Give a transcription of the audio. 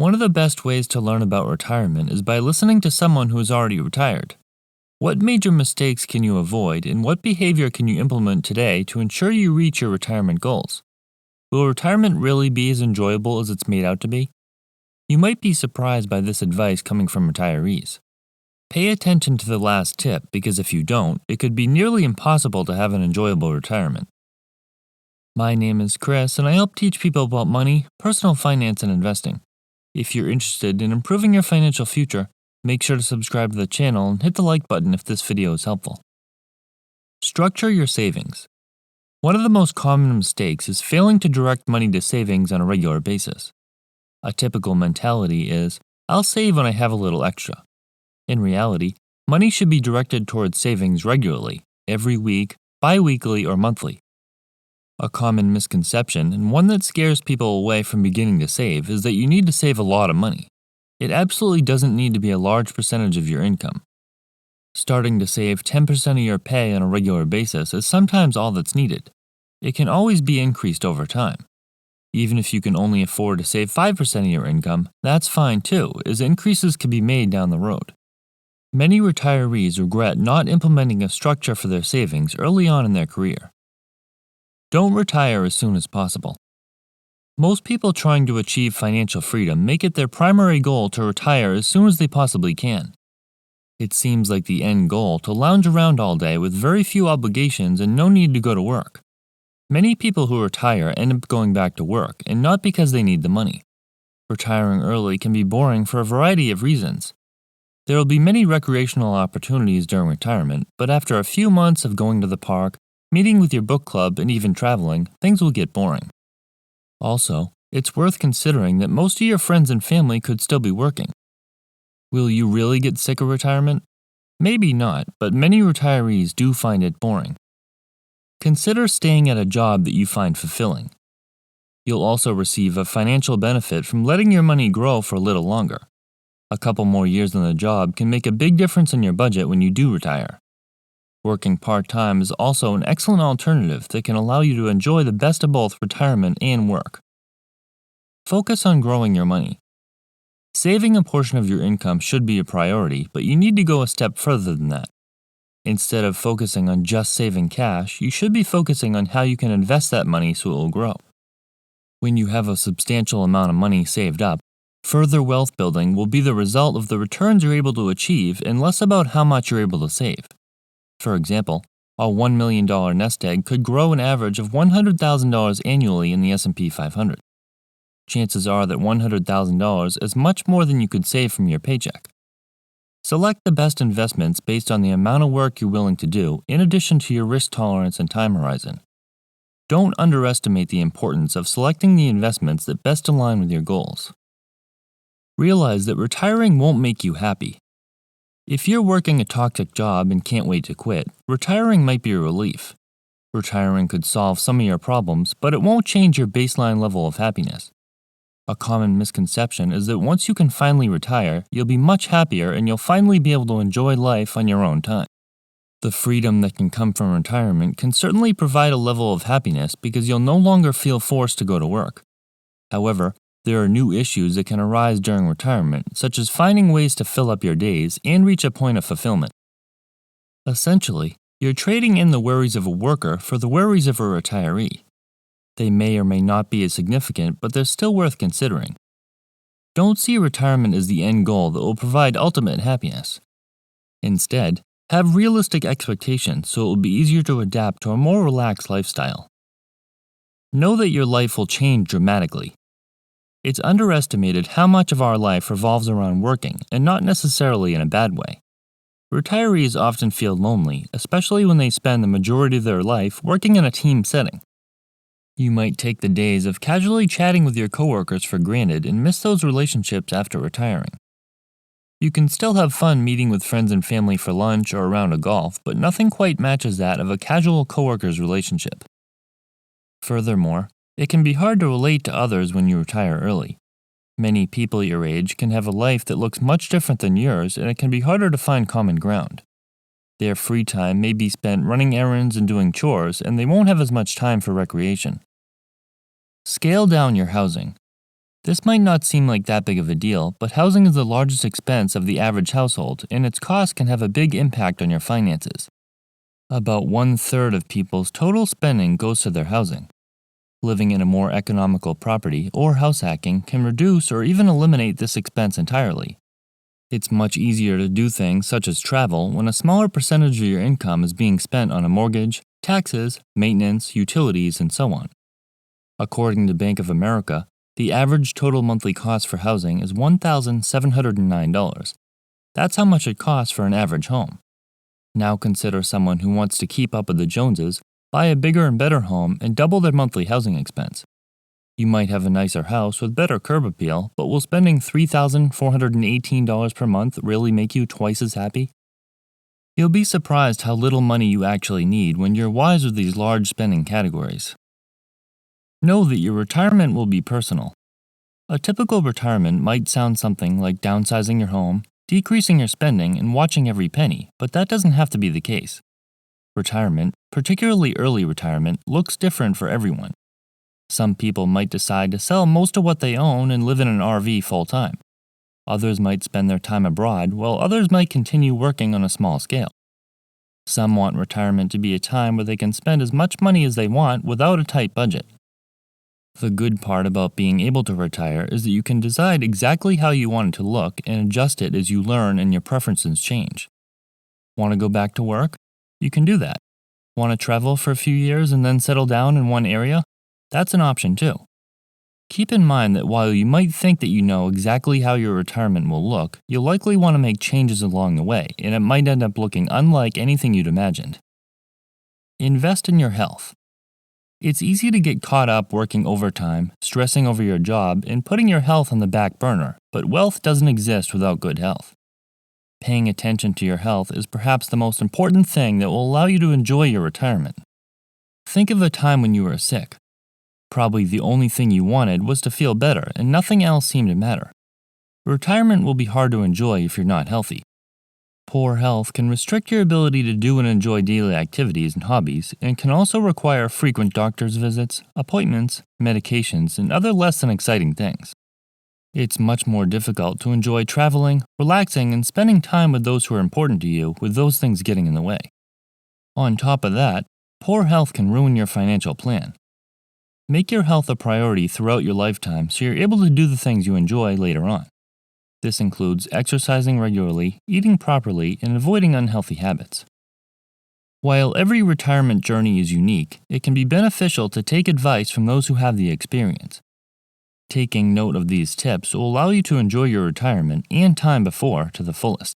One of the best ways to learn about retirement is by listening to someone who is already retired. What major mistakes can you avoid, and what behavior can you implement today to ensure you reach your retirement goals? Will retirement really be as enjoyable as it's made out to be? You might be surprised by this advice coming from retirees. Pay attention to the last tip because if you don't, it could be nearly impossible to have an enjoyable retirement. My name is Chris, and I help teach people about money, personal finance, and investing. If you're interested in improving your financial future, make sure to subscribe to the channel and hit the like button if this video is helpful. Structure your savings. One of the most common mistakes is failing to direct money to savings on a regular basis. A typical mentality is, I'll save when I have a little extra. In reality, money should be directed towards savings regularly, every week, bi-weekly, or monthly. A common misconception, and one that scares people away from beginning to save, is that you need to save a lot of money. It absolutely doesn't need to be a large percentage of your income. Starting to save 10% of your pay on a regular basis is sometimes all that's needed. It can always be increased over time. Even if you can only afford to save 5% of your income, that's fine too, as increases can be made down the road. Many retirees regret not implementing a structure for their savings early on in their career. Don't retire as soon as possible. Most people trying to achieve financial freedom make it their primary goal to retire as soon as they possibly can. It seems like the end goal to lounge around all day with very few obligations and no need to go to work. Many people who retire end up going back to work, and not because they need the money. Retiring early can be boring for a variety of reasons. There will be many recreational opportunities during retirement, but after a few months of going to the park, meeting with your book club, and even traveling, things will get boring. Also, it's worth considering that most of your friends and family could still be working. Will you really get sick of retirement? Maybe not, but many retirees do find it boring. Consider staying at a job that you find fulfilling. You'll also receive a financial benefit from letting your money grow for a little longer. A couple more years on the job can make a big difference in your budget when you do retire. Working part-time is also an excellent alternative that can allow you to enjoy the best of both retirement and work. Focus on growing your money. Saving a portion of your income should be a priority, but you need to go a step further than that. Instead of focusing on just saving cash, you should be focusing on how you can invest that money so it will grow. When you have a substantial amount of money saved up, further wealth building will be the result of the returns you're able to achieve and less about how much you're able to save. For example, a $1 million nest egg could grow an average of $100,000 annually in the S&P 500. Chances are that $100,000 is much more than you could save from your paycheck. Select the best investments based on the amount of work you're willing to do, in addition to your risk tolerance and time horizon. Don't underestimate the importance of selecting the investments that best align with your goals. Realize that retiring won't make you happy. If you're working a toxic job and can't wait to quit, retiring might be a relief. Retiring could solve some of your problems, but it won't change your baseline level of happiness. A common misconception is that once you can finally retire, you'll be much happier and you'll finally be able to enjoy life on your own time. The freedom that can come from retirement can certainly provide a level of happiness because you'll no longer feel forced to go to work. However, there are new issues that can arise during retirement, such as finding ways to fill up your days and reach a point of fulfillment. Essentially, you're trading in the worries of a worker for the worries of a retiree. They may or may not be as significant, but they're still worth considering. Don't see retirement as the end goal that will provide ultimate happiness. Instead, have realistic expectations so it will be easier to adapt to a more relaxed lifestyle. Know that your life will change dramatically. It's underestimated how much of our life revolves around working, and not necessarily in a bad way. Retirees often feel lonely, especially when they spend the majority of their life working in a team setting. You might take the days of casually chatting with your coworkers for granted and miss those relationships after retiring. You can still have fun meeting with friends and family for lunch or a round of golf, but nothing quite matches that of a casual coworker's relationship. Furthermore, it can be hard to relate to others when you retire early. Many people your age can have a life that looks much different than yours, and it can be harder to find common ground. Their free time may be spent running errands and doing chores, and they won't have as much time for recreation. Scale down your housing. This might not seem like that big of a deal, but housing is the largest expense of the average household, and its cost can have a big impact on your finances. About 1/3 of people's total spending goes to their housing. Living in a more economical property or house hacking can reduce or even eliminate this expense entirely. It's much easier to do things such as travel when a smaller percentage of your income is being spent on a mortgage, taxes, maintenance, utilities, and so on. According to Bank of America, the average total monthly cost for housing is $1,709. That's how much it costs for an average home. Now consider someone who wants to keep up with the Joneses, buy a bigger and better home, and double their monthly housing expense. You might have a nicer house with better curb appeal, but will spending $3,418 per month really make you twice as happy? You'll be surprised how little money you actually need when you're wise with these large spending categories. Know that your retirement will be personal. A typical retirement might sound something like downsizing your home, decreasing your spending, and watching every penny, but that doesn't have to be the case. Retirement, particularly early retirement, looks different for everyone. Some people might decide to sell most of what they own and live in an RV full-time. Others might spend their time abroad, while others might continue working on a small scale. Some want retirement to be a time where they can spend as much money as they want without a tight budget. The good part about being able to retire is that you can decide exactly how you want it to look and adjust it as you learn and your preferences change. Want to go back to work? You can do that. Want to travel for a few years and then settle down in one area? That's an option too. Keep in mind that while you might think that you know exactly how your retirement will look, you'll likely want to make changes along the way, and it might end up looking unlike anything you'd imagined. Invest in your health. It's easy to get caught up working overtime, stressing over your job, and putting your health on the back burner, but wealth doesn't exist without good health. Paying attention to your health is perhaps the most important thing that will allow you to enjoy your retirement. Think of a time when you were sick. Probably the only thing you wanted was to feel better, and nothing else seemed to matter. Retirement will be hard to enjoy if you're not healthy. Poor health can restrict your ability to do and enjoy daily activities and hobbies, and can also require frequent doctor's visits, appointments, medications, and other less than exciting things. It's much more difficult to enjoy traveling, relaxing, and spending time with those who are important to you with those things getting in the way. On top of that, poor health can ruin your financial plan. Make your health a priority throughout your lifetime so you're able to do the things you enjoy later on. This includes exercising regularly, eating properly, and avoiding unhealthy habits. While every retirement journey is unique, it can be beneficial to take advice from those who have the experience. Taking note of these tips will allow you to enjoy your retirement and time before to the fullest.